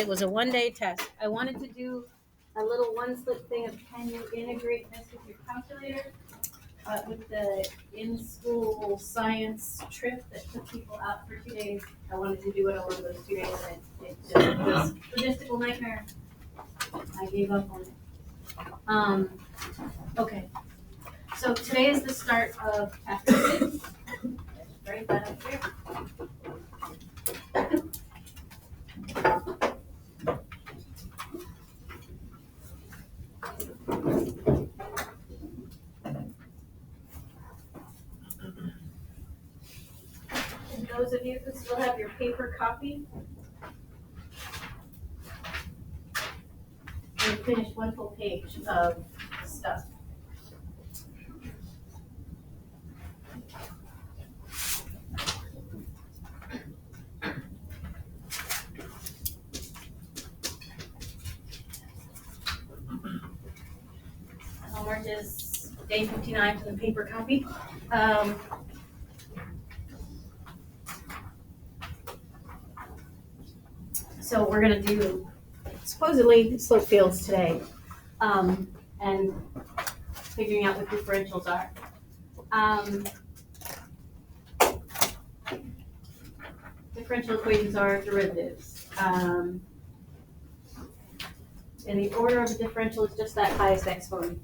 It was a one-day test. I wanted to do a little one-slip thing of can you integrate this with your calculator? With the in-school science trip that took people out for 2 days, I wanted to do it over those 2 days, and it just was a logistical nightmare. I gave up on it. Okay. So today is the start of chapter 6. Write that up here. And those of you who still have your paper copy, we finished one full page of stuff. Homework is day 59 for the paper copy. So we're going to do supposedly slope fields today, and figuring out what differentials are. Differential equations are derivatives. And the order of a differential is just that highest exponent.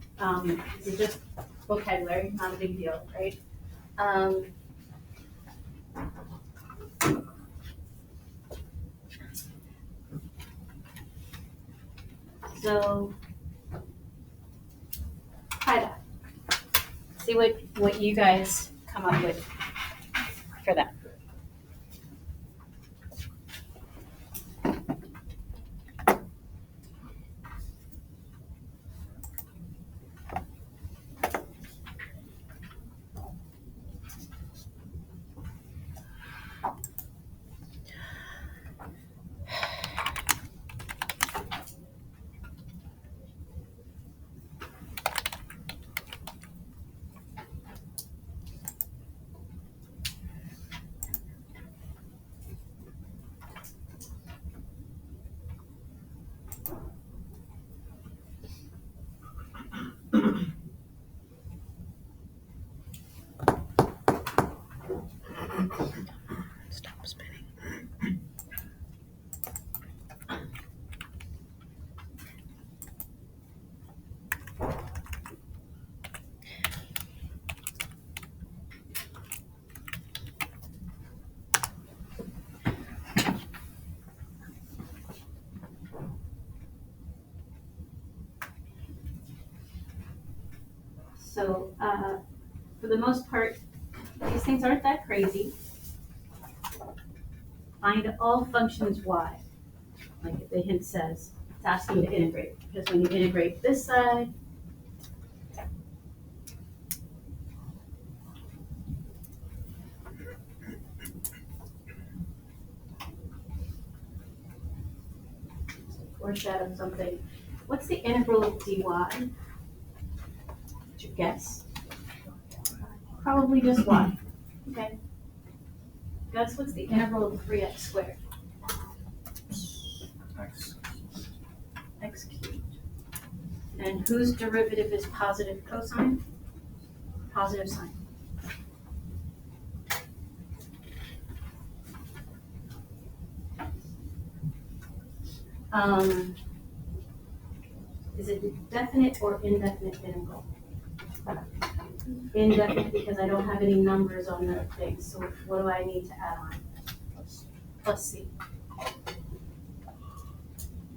This is just vocabulary, not a big deal, right? So try that. See what you guys come up with for that. Stop spinning. So for the most part, these things aren't that crazy. Find all functions y, like the hint says. It's asking you to integrate, because when you integrate this side, foreshadow something. What's the integral of dy? What's your guess? Probably just y. Okay. Guess what's the integral of 3x squared? X cubed. And whose derivative is positive cosine? Positive sine. Is it definite or indefinite integral? Indefinite because I don't have any numbers on the thing. So what do I need to add on? Plus c.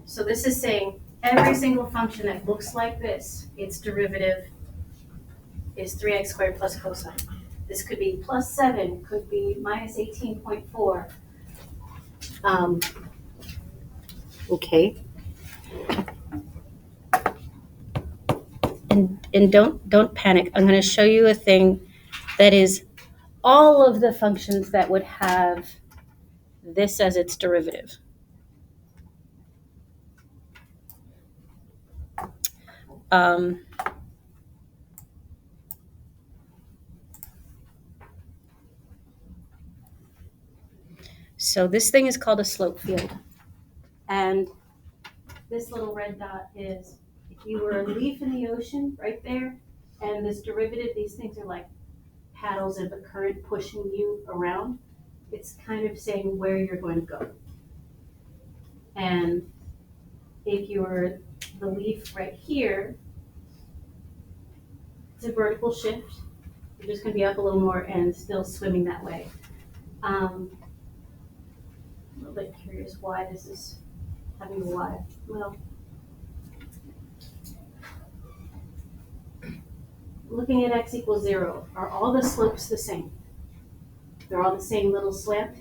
So this is saying every single function that looks like this, its derivative is 3x squared plus cosine. This could be plus 7, could be minus 18.4. Okay. And don't panic. I'm going to show you a thing that is all of the functions that would have this as its derivative. So this thing is called a slope field. And this little red dot is if you were a leaf in the ocean right there, and this derivative, these things are like paddles of a current pushing you around. It's kind of saying where you're going to go. And if you were the leaf right here, it's a vertical shift. You're just going to be up a little more and still swimming that way. A little bit curious why this is having a Y. Well, looking at x equals 0, are all the slopes the same? They're all the same little slant?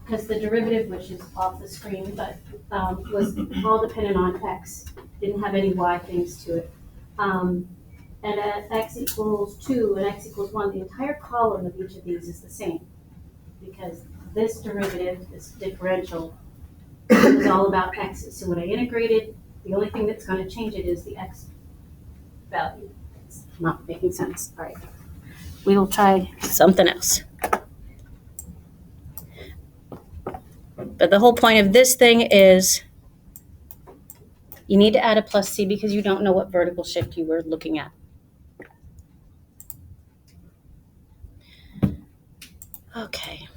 Because the derivative, which is off the screen, but was all dependent on x, didn't have any y things to it. And at x equals 2 and x equals 1, the entire column of each of these is the same. Because this derivative, this differential, is all about x's. So when I integrate it, the only thing that's going to change it is the x value. It's not making sense. All right. We will try something else. But the whole point of this thing is you need to add a plus c because you don't know what vertical shift you were looking at. Okay.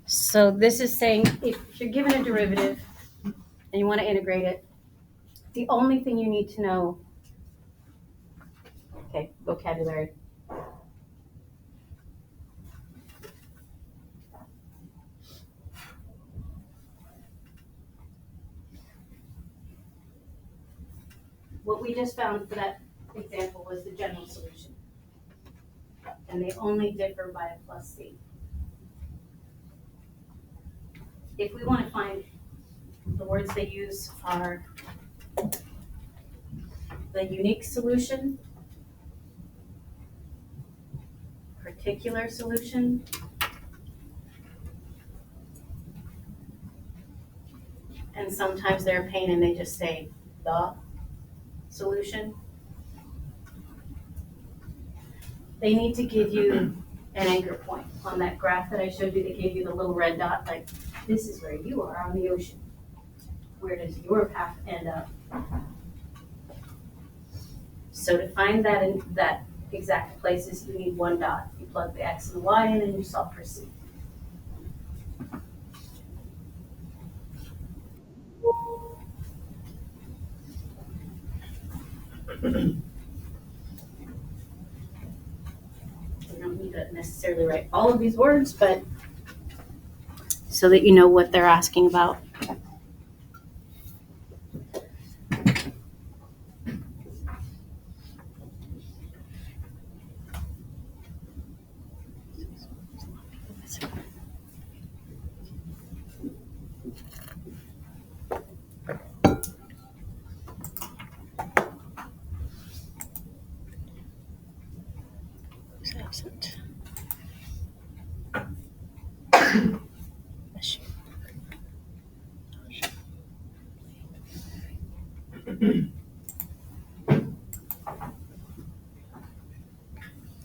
So this is saying if you're given a derivative and you want to integrate it, the only thing you need to know, okay, vocabulary. What we just found for that example was the general solution. And they only differ by a plus c. If we want to find the words they use are the unique solution, particular solution, and sometimes they're a pain and they just say the solution. They need to give you an anchor point on that graph that I showed you that gave you the little red dot, like this is where you are on the ocean. Where does your path end up? So to find that in that exact places, you need one dot. You plug the x and the y in and you solve for c. You don't need to necessarily write all of these words, but so that you know what they're asking about. Who's absent?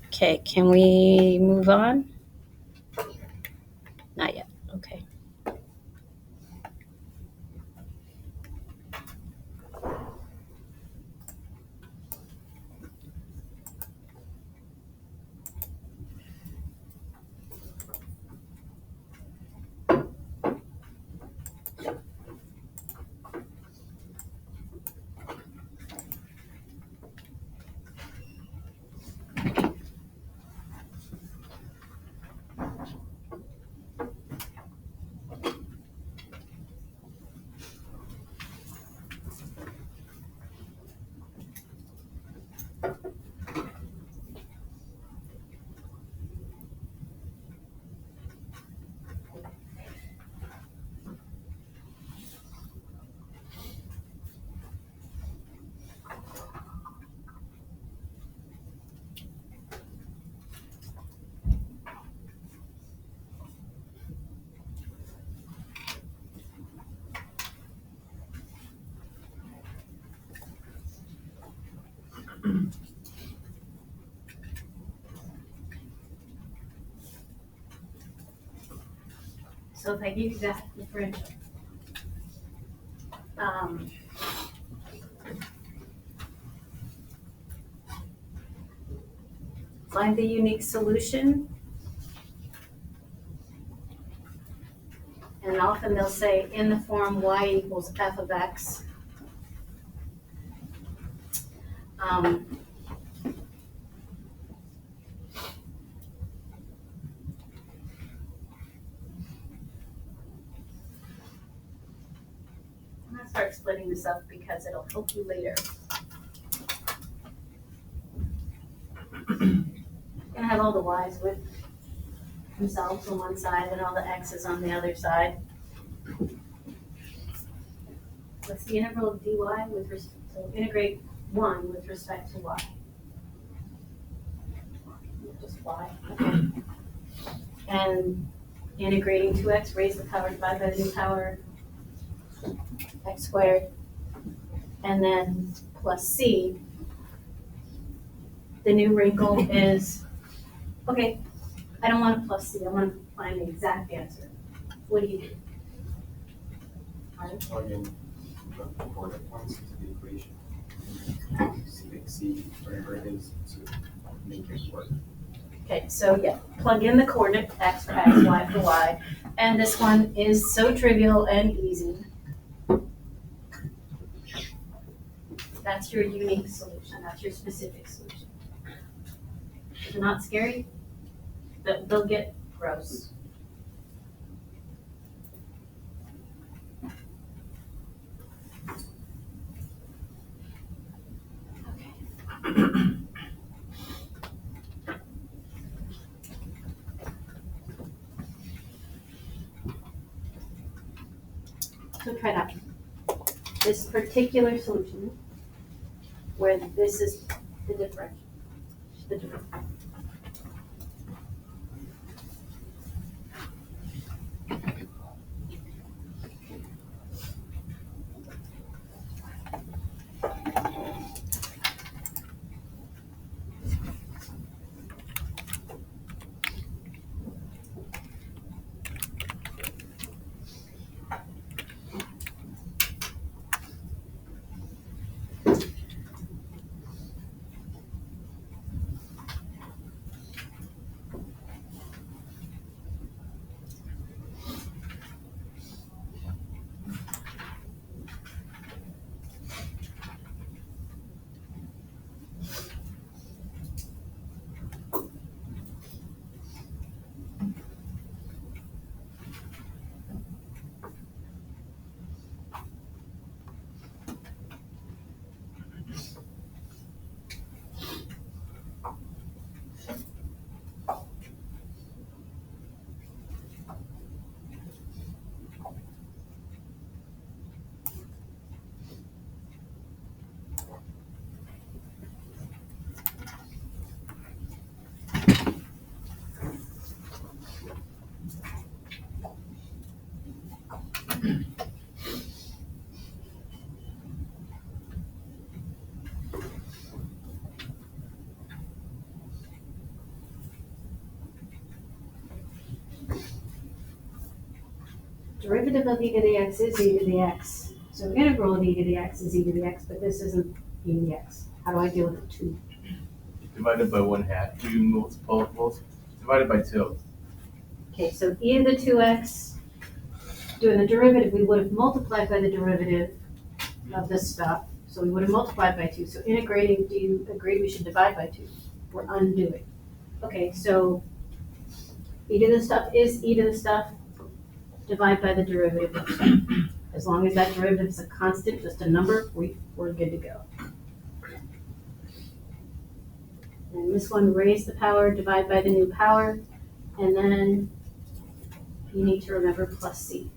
Okay, can we move on? Not yet. Okay. So if I give you that differential, find the unique solution. And often they'll say in the form y equals f of x. I'm gonna start splitting this up because it'll help you later. I'm gonna have all the y's with themselves on one side and all the x's on the other side. What's the integral of dy with so integrate 1 with respect to y? Just y. Okay. And integrating 2x, raise the power, divide by the new power, x squared, and then plus c. The new wrinkle is, okay, I don't want a plus c, I want to find the exact answer. What do you do? Plug in the coordinate points into the equation. C, whatever it is, to make it work. Okay, so yeah, plug in the coordinate x for x, y for y, and this one is so trivial and easy. That's your unique solution, that's your specific solution. If they're not scary, they'll get gross. So try that. This particular solution, where this is the differential. Derivative of e to the x is e to the x. So integral of e to the x is e to the x, but this isn't e to the x. How do I deal with the 2? Divided by 1/2. Do multiples divided by 2. Okay, so e to the 2x, doing the derivative, we would have multiplied by the derivative of this stuff. So we would have multiplied by 2. So integrating, do you agree we should divide by 2? We're undoing. Okay, so e to the stuff is e to the stuff. Divide by the derivative of stuff. As long as that derivative is a constant, just a number, we're good to go. And this one, raise the power, divide by the new power, and then you need to remember plus c.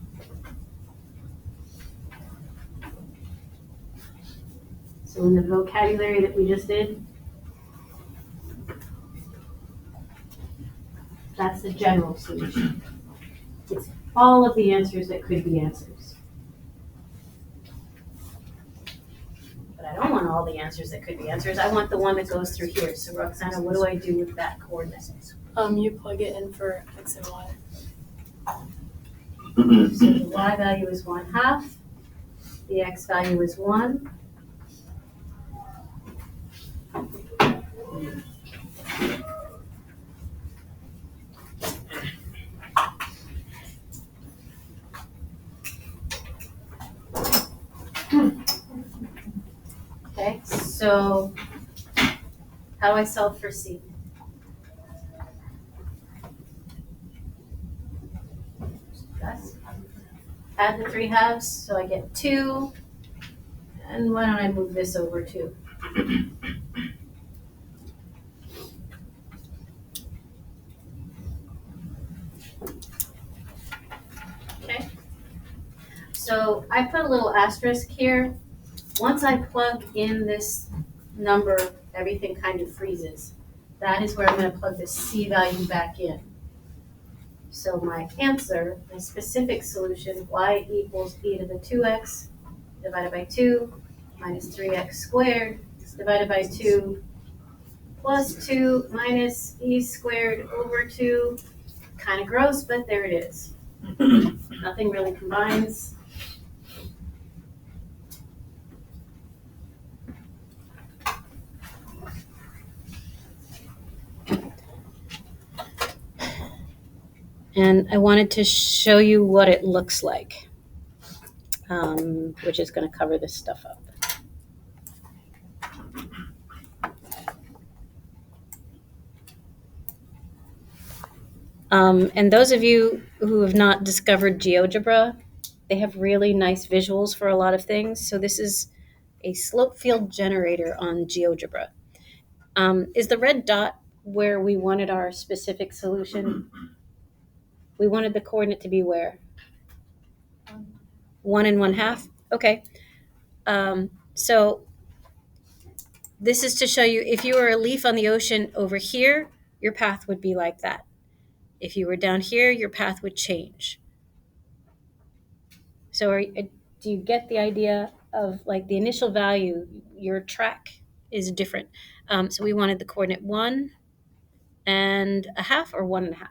So in the vocabulary that we just did, that's the general solution. It's all of the answers that could be answers. But I don't want all the answers that could be answers. I want the one that goes through here. So Roxana, what do I do with that coordinate? You plug it in for x and y. So the y value is 1/2, the x value is 1. Okay, so how do I solve for c? Yes. Add the 3/2, so I get 2. And why don't I move this over too? Okay. So I put a little asterisk here. Once I plug in this number, everything kind of freezes. That is where I'm going to plug the c value back in. So my answer, my specific solution, y equals e to the 2x divided by 2 minus 3x squared divided by 2 plus 2 minus e squared over 2. Kind of gross, but there it is. Nothing really combines. And I wanted to show you what it looks like, which is going to cover this stuff up. And those of you who have not discovered GeoGebra, they have really nice visuals for a lot of things. So this is a slope field generator on GeoGebra. Is the red dot where we wanted our specific solution? We wanted the coordinate to be where? 1 and 1/2? Okay. So this is to show you if you were a leaf on the ocean over here, your path would be like that. If you were down here, your path would change. So do you get the idea of like the initial value, your track is different. So we wanted the coordinate 1 and 1/2 or 1 1/2?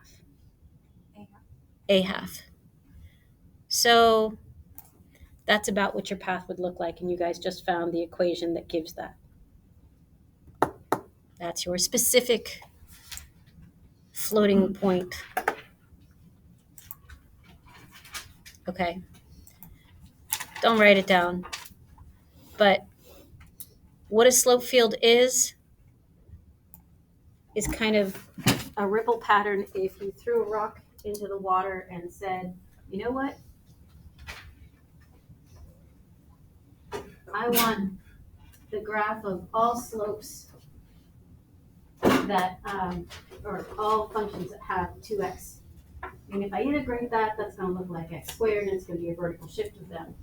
A half. So that's about what your path would look like. And you guys just found the equation that gives that. That's your specific floating point. Okay. Don't write it down. But what a slope field is kind of a ripple pattern. If you threw a rock into the water and said, you know what? I want the graph of all slopes that, or all functions that have 2x. And if I integrate that, that's going to look like x squared, and it's going to be a vertical shift of them.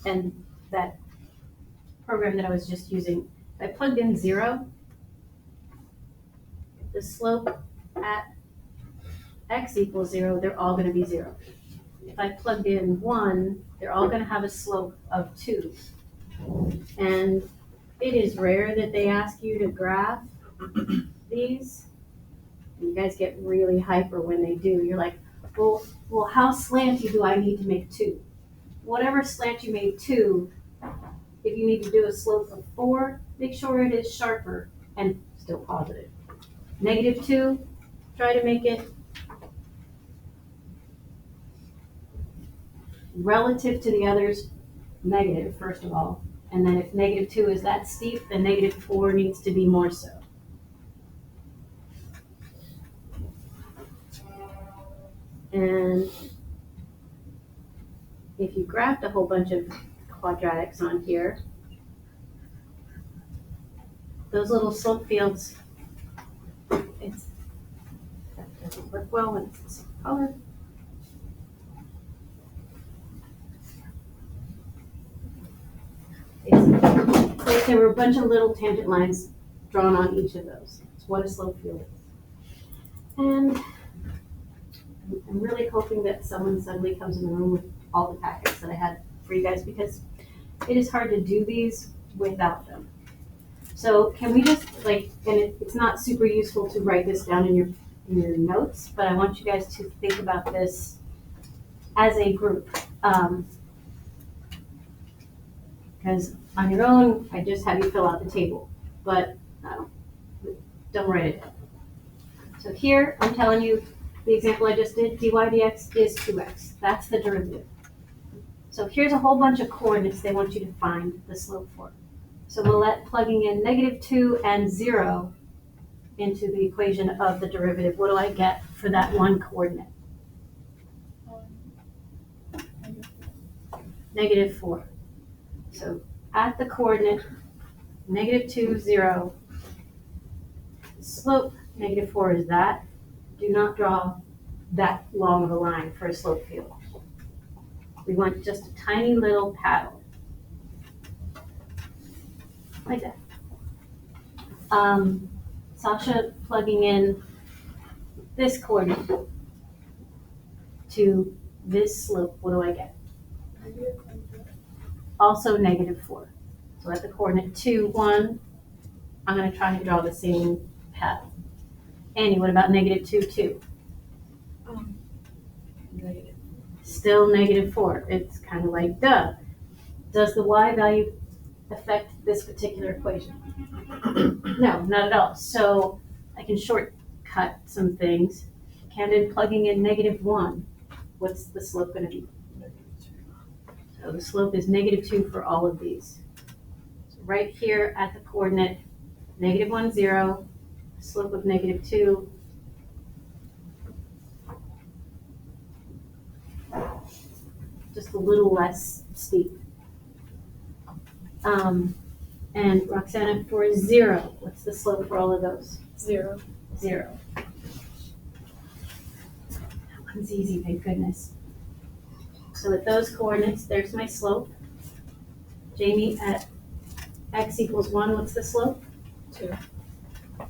And that program that I was just using, I plugged in 0. The slope at x equals 0, they're all going to be 0. If I plugged in 1, they're all going to have a slope of 2. And it is rare that they ask you to graph these. You guys get really hyper when they do. You're like, well, how slanty do I need to make 2? Whatever slant you made 2, if you need to do a slope of 4, make sure it is sharper and still positive. -2, try to make it relative to the others negative, first of all. And then if -2 is that steep, then -4 needs to be more so. And if you graphed a whole bunch of quadratics on here, those little slope fields, that doesn't work well when it's the same color. There were a bunch of little tangent lines drawn on each of those. It's what a slope field is. And I'm really hoping that someone suddenly comes in the room with all the packets that I had for you guys, because it is hard to do these without them. So can we just and it's not super useful to write this down in your notes, but I want you guys to think about this as a group. Because on your own, I just have you fill out the table, but don't write it down. So here, I'm telling you, the example I just did, dy dx is 2x. That's the derivative. So here's a whole bunch of coordinates they want you to find the slope for. So we'll let plugging in -2 and 0 into the equation of the derivative. What do I get for that one coordinate? -4. So at the coordinate, -2, 0, slope, -4 is that. Do not draw that long of a line for a slope field. We want just a tiny little paddle. Like that. Sasha plugging in this coordinate to this slope, what do I get? Also -4. So at the coordinate 2, 1, I'm going to try and draw the same pattern. Annie, what about -2, 2? Negative. Still -4. It's kind of like, duh. Does the y value affect this particular equation? No, not at all. So I can shortcut some things. Camden plugging in -1. What's the slope going to be? So the slope is -2 for all of these. So right here at the coordinate, -1, 0, slope of -2. Just a little less steep. And Roxana, for 0, what's the slope for all of those? 0. 0. That one's easy, thank goodness. So at those coordinates, there's my slope. Jamie, at x equals 1, what's the slope? 2.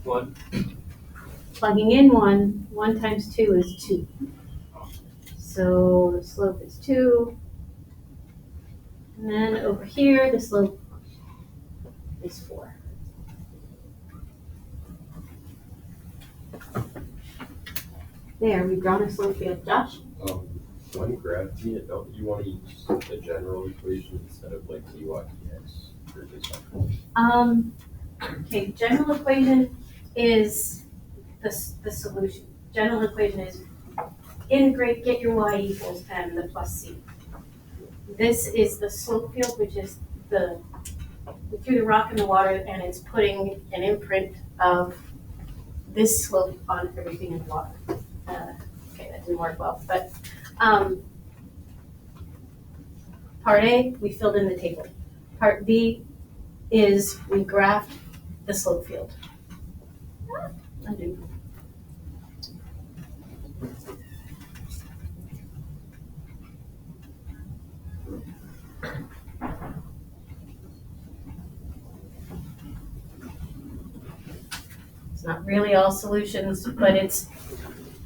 1. Plugging in 1, 1 times 2 is 2. So the slope is 2. And then over here, the slope is 4. There, we've drawn a slope field. Josh? When graphing it, don't you want to use the general equation instead of like dy dx? Or just Okay, general equation is the solution. General equation is integrate, get your y equals m, the plus c. This is the slope field, which is we threw the rock in the water and it's putting an imprint of this slope on everything in the water. Okay, that didn't work well, but part A, we filled in the table. Part B is we graphed the slope field. Undo. It's not really all solutions, but it's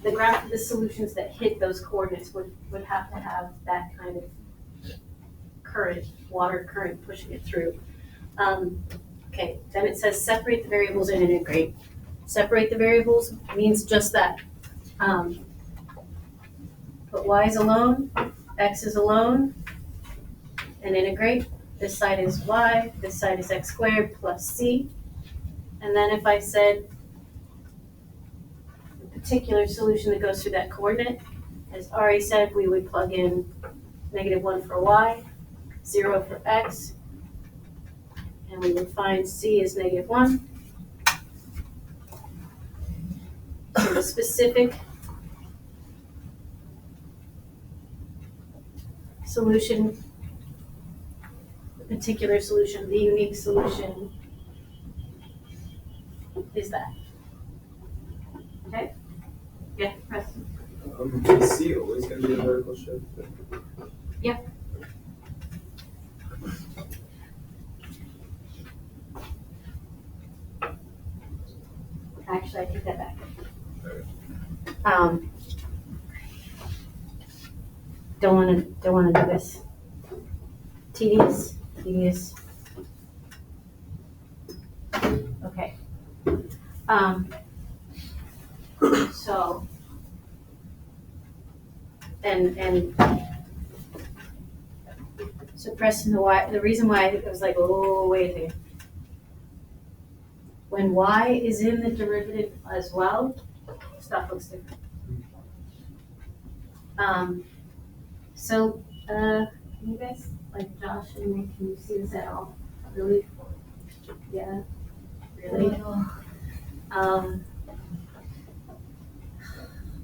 the graph of the solutions that hit those coordinates would have to have that kind of current, water current pushing it through. Okay, then it says separate the variables and integrate. Separate the variables means just that. Put y's alone, x is alone, and integrate. This side is y, this side is x squared plus c. And then if I said the particular solution that goes through that coordinate, as Ari said, we would plug in -1 for y, 0 for x, and we would find c is -1. So the specific solution, the particular solution, the unique solution is that. Okay? Yeah, Preston. is C always going to be a vertical shift? Actually, I take that back. Don't wanna do this. Tedious. Okay. So And so Preston, the reason why I was like, oh, wait a second. When y is in the derivative as well, stuff looks different. So, can you guys, like Josh and Nick, can you see this at all? Really? Yeah, really? I'm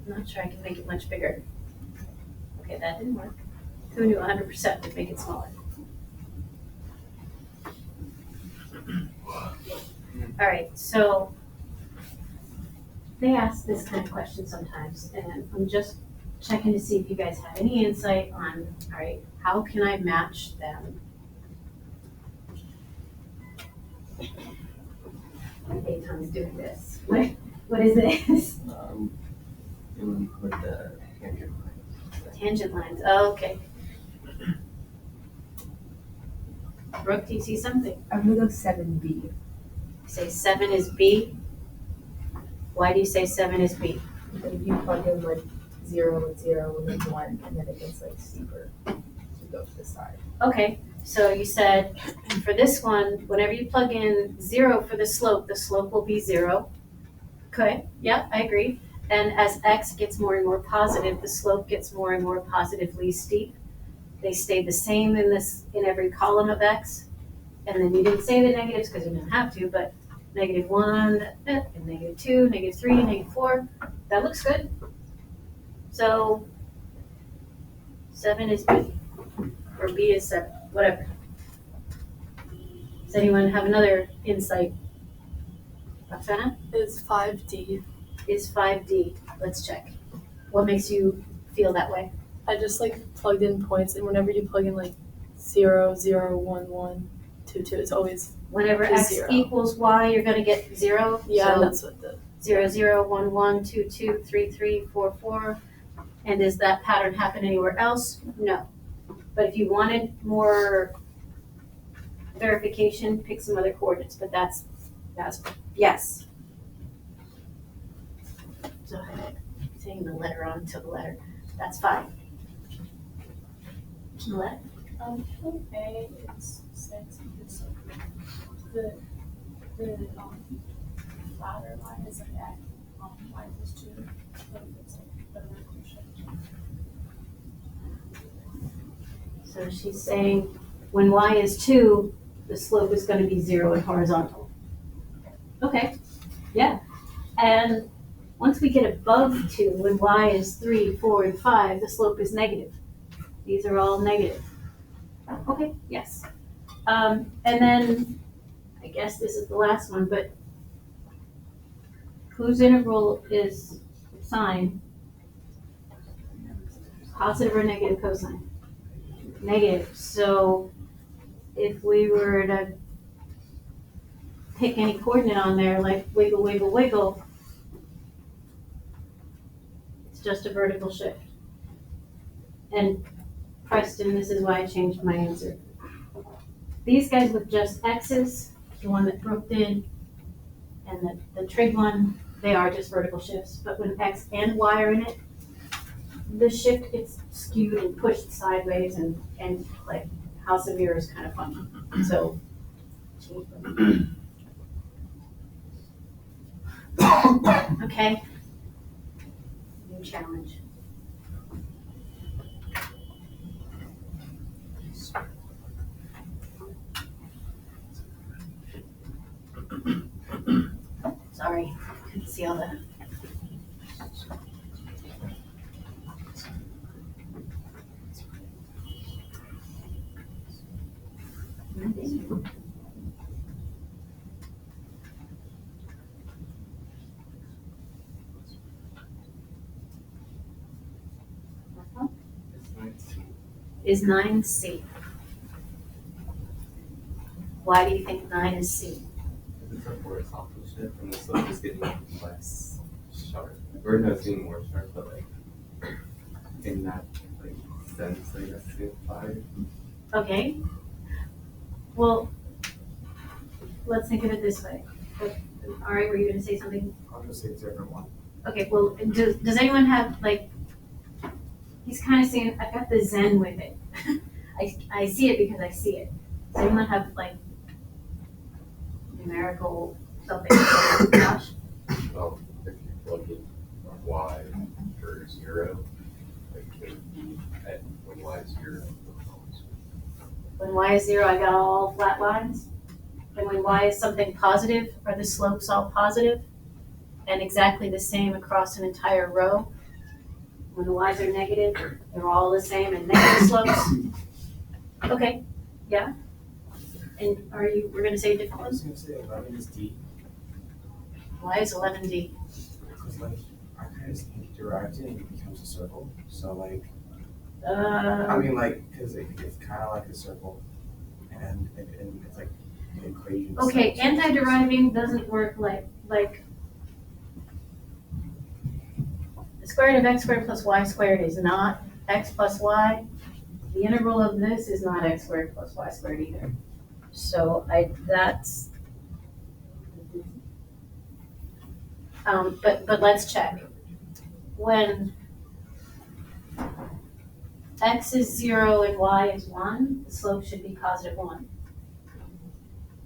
not sure I can make it much bigger. Okay, that didn't work. Who knew 100% would make it smaller? All right, so they ask this kind of question sometimes, and I'm just checking to see if you guys have any insight on, all right, how can I match them? Tom's doing this. What is this? Doing with the tangent lines. Tangent lines, oh, okay. Brooke, do you see something? I'm gonna go 7B. Say 7 is B. Why do you say 7 is B? But if you plug in like 0 and 0 and then 1, and then it gets like steeper to go to the side. Okay, so you said for this one, whenever you plug in 0 for the slope will be 0. Okay, yeah, I agree. And as x gets more and more positive, the slope gets more and more positively steep. They stay the same in every column of x. And then you didn't say the negatives because you didn't have to, but -1, and -2, -3, -4. That looks good. So 7 is B, or B is 7, whatever. Does anyone have another insight? Roxana? Is 5D. Is 5D. Let's check. What makes you feel that way? I just like plugged in points, and whenever you plug in like 0, 0, 1, 1, 2, 2, it's always, Whenever Is x 0. equals y, you're going to get 0. yeah, So that's what the, 0, 0, 1, 1, 2, 2, 3, 3, 4, 4. And does that pattern happen anywhere else? No. But if you wanted more verification, pick some other coordinates, but that's yes. So saying the letter onto the letter, that's fine. Let A is 6 because the ladder line is like at y equals 2, but it's like the vertical shift. So she's saying when y is 2, the slope is going to be 0 and horizontal. Okay, yeah. And once we get above 2, when y is 3, 4, and 5, the slope is negative. These are all negative. Okay, yes. And then I guess this is the last one, but whose integral is sine? Positive or negative cosine? Negative. So if we were to pick any coordinate on there, like wiggle, wiggle, wiggle, it's just a vertical shift. And Preston, this is why I changed my answer. These guys with just x's, the one that Brooke did, and the trig one, they are just vertical shifts. But when x and y are in it, the shift gets skewed and pushed sideways, and like how severe is kind of funny. So okay. New challenge. Sorry, couldn't see all the. Is 9C. Why do you think 9 is C? It's a horizontal shift and the slope is getting less sharp. Or no, it's getting more sharp, but like in that like sense, I guess it's 5. Okay. Well, let's think of it this way. All right, were you going to say something? I'll just say a different one. Okay, well, does anyone have like he's kind of saying, I've got the zen with it. I see it because I see it. Does anyone have like numerical something? Josh? Well, if you plug in y for 0, like it would be at when y is 0. When y is 0, I got all flat lines. And when y is something positive, are the slopes all positive? And exactly the same across an entire row? When the y's are negative, they're all the same and negative slopes? Okay, yeah. And we're gonna say different I was ones? gonna say 11 is D, Why is 11D? because like I kind of think derived it and it becomes a circle. So like, I Uh, mean like, because it's kind of like a circle, and it's like an equation. okay, itself. anti-deriving doesn't work like the square root of x squared plus y squared is not x plus y. The integral of this is not x squared plus y squared either. So that's, but let's check. When x is 0 and y is 1, the slope should be positive 1.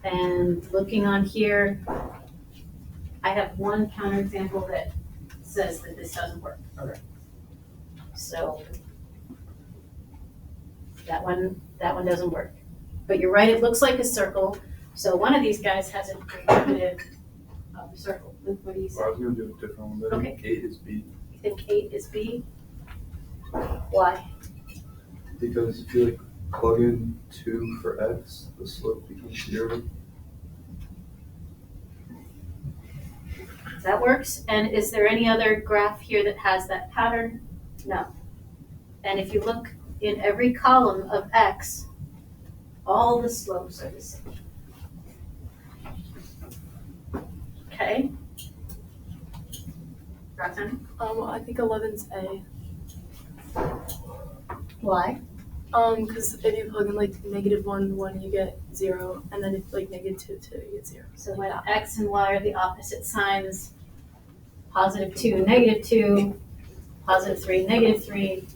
And looking on here, I have one counterexample that says that this doesn't work. Okay. So that one doesn't work. But you're right, it looks like a circle. So one of these guys has a derivative of the circle. Luke, what do you say? Well, I was gonna do a different one, but I Okay. think 8 is B. You think 8 is B? Why? Because if you like plug in 2 for x, the slope becomes 0. That works. And is there any other graph here that has that pattern? No. And if you look in every column of x, all the slopes are the same. Okay? Roxanne? I think 11's A. Why? Because if you plug in like -1, 1, you get 0, and then if like -2, 2, you get 0. So when x and y are the opposite signs, +2, -2, +3, -3,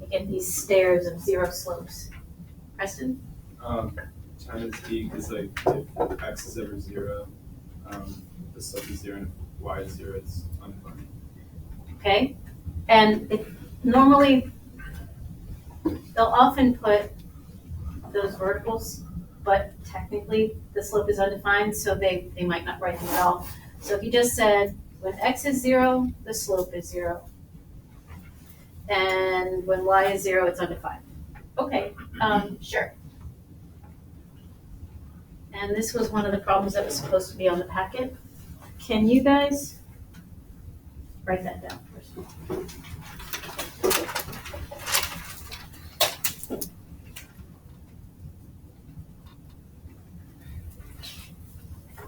you get these stairs of 0 slopes. Preston? China is D because like if x is ever 0, the slope is 0, and if y is 0, it's undefined. Okay? And normally, they'll often put those verticals, but technically the slope is undefined, so they might not write them at all. So if you just said, when x is 0, the slope is 0. And when y is 0, it's undefined. Okay, sure. And this was one of the problems that was supposed to be on the packet. Can you guys write that down first?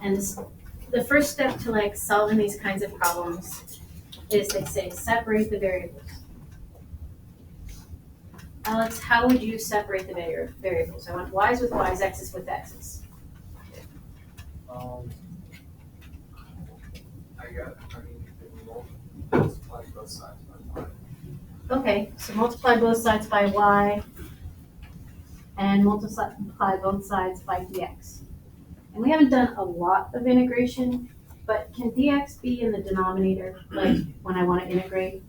And the first step to like solving these kinds of problems is they say separate the variables. Alex, how would you separate the variables? I want y's with y's, x's with x's. Multiply both sides by y. Okay, so multiply both sides by y and multiply both sides by dx. And we haven't done a lot of integration, but can dx be in the denominator, like when I want to integrate?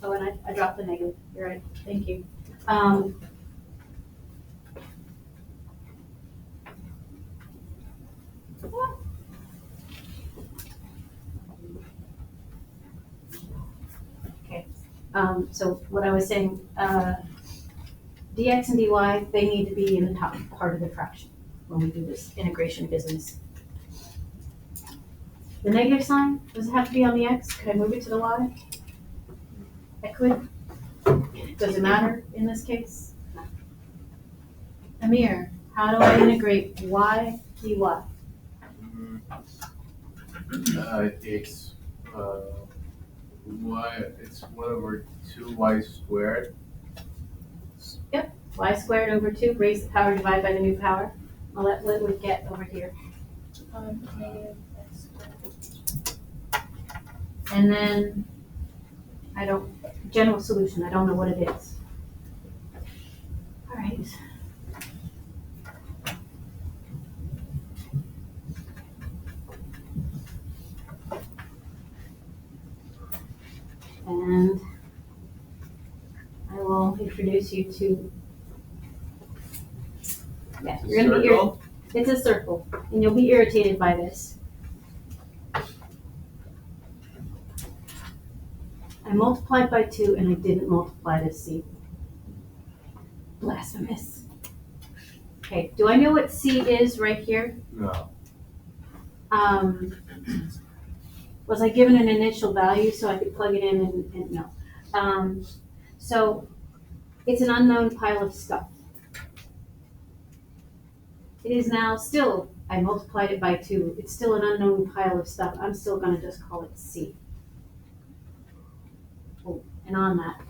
Oh, and I dropped the negative. You're right. Thank you. Okay. So what I was saying, dx and dy, they need to be in the top part of the fraction when we do this integration business. The negative sign, does it have to be on the x? Could I move it to the y? I could. Does it matter in this case? No. Amir, how do I integrate y dy? It's y. It's 1/2y squared. Y squared over 2, raise the power, divide by the new power. Well, that's what we get over here. Negative x squared. And then general solution, I don't know what it is. All right. And I will introduce you to, yeah, you're gonna be Circle? it's a circle, and you'll be irritated by this. I multiplied by 2 and I didn't multiply this C. Blasphemous. Okay, do I know what C is right here? No. Was I given an initial value so I could plug it in and no. So it's an unknown pile of stuff. It is now still, I multiplied it by 2. It's still an unknown pile of stuff. I'm still gonna just call it C. Oh, and on that,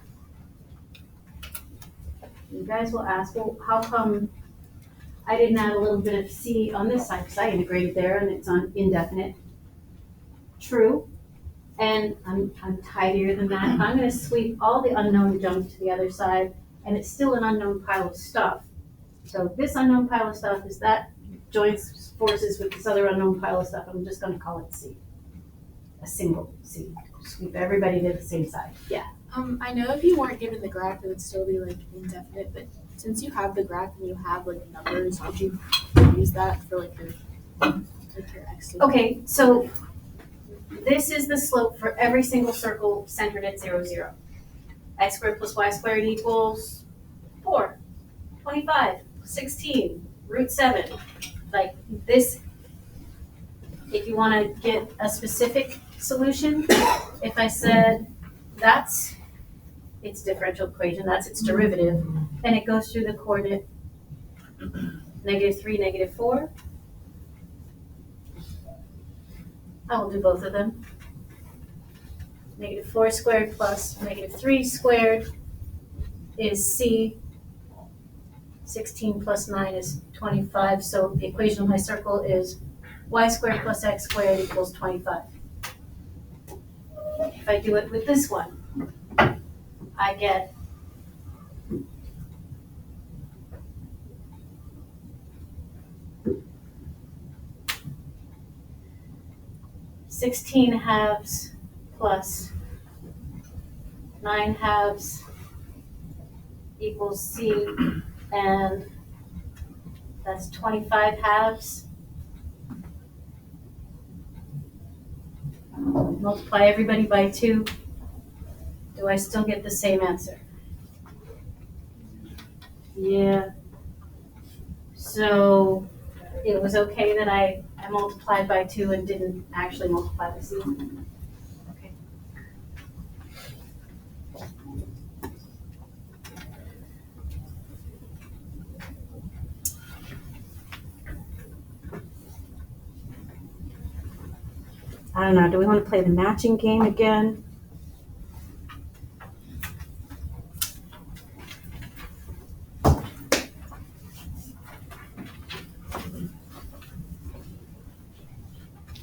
you guys will ask, well, how come I didn't add a little bit of C on this side? Because I integrated there and it's on indefinite. True. And I'm tidier than that. I'm gonna sweep all the unknown junk to the other side, and it's still an unknown pile of stuff. So this unknown pile of stuff is that joins forces with this other unknown pile of stuff. I'm just gonna call it C. A single C. Sweep everybody to the same side. Yeah. I know if you weren't given the graph, it would still be like indefinite, but since you have the graph and you have like numbers, would you use that for like your X? Okay, so this is the slope for every single circle centered at 0, 0. X squared plus y squared equals 4, 25, 16, root 7. Like this, if you want to get a specific solution, if I said that's its differential equation, that's its derivative, and it goes through the coordinate -3, -4, I will do both of them. -4 squared plus -3 squared is C. 16 plus 9 is 25, so the equation of my circle is y squared plus x squared equals 25. If I do it with this one, I get (16 halves plus 9 halves equals C, and that's 25 halves. Multiply everybody by 2. Do I still get the same answer? Yeah. So it was okay that I multiplied by 2 and didn't actually multiply by C. Okay. I don't know, do we want to play the matching game again?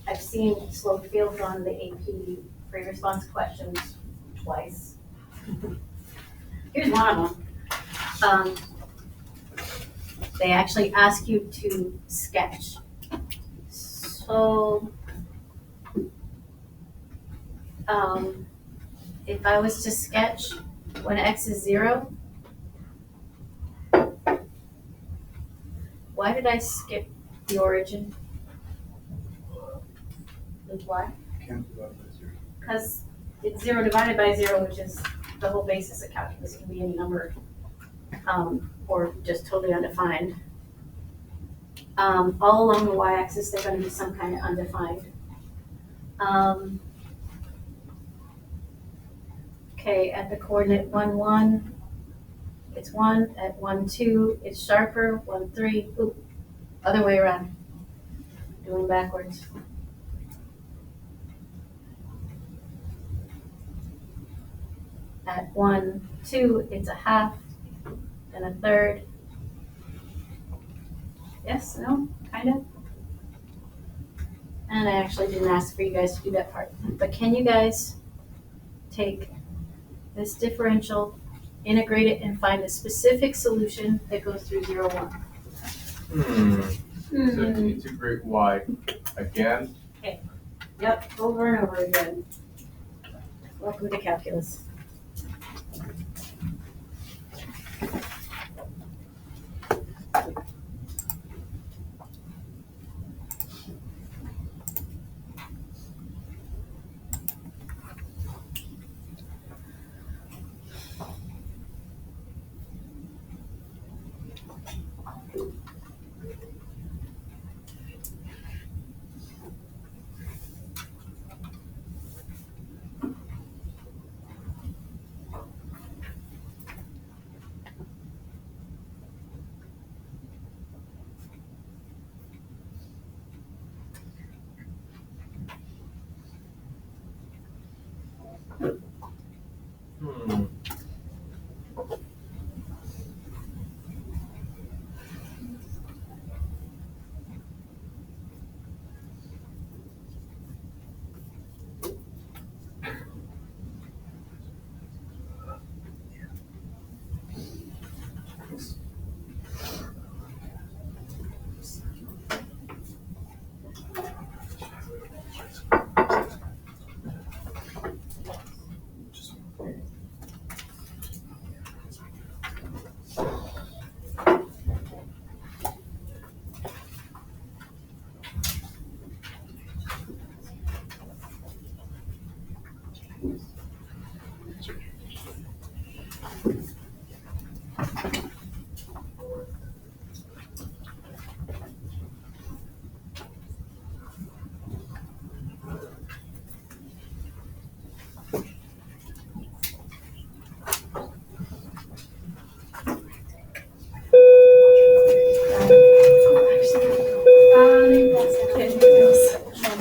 I've seen slope fields on the AP free response questions twice. Here's one of them. They actually ask you to sketch. So, if I was to sketch when x is 0, why did I skip the origin? Why? Can't divide by 0. Because it's 0 divided by 0, which is the whole basis of calculus. It can be any number, or just totally undefined. All along the y-axis, they're going to be some kind of undefined. Okay, at the coordinate 1, 1, it's 1. At 1, 2, it's sharper. 1, 3, oop, other way around. Doing backwards. At 1, 2, it's a half, and a third. Yes, no, kind of. And I actually didn't ask for you guys to do that part. But can you guys take this differential, integrate it, and find a specific solution that goes through 0, 1. So if you integrate y again, Yep, over and over again. Welcome to calculus. hmm.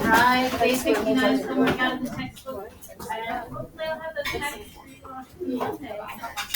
Right, page 59 is the work out of the textbook. And hopefully I'll have the text for you on Monday.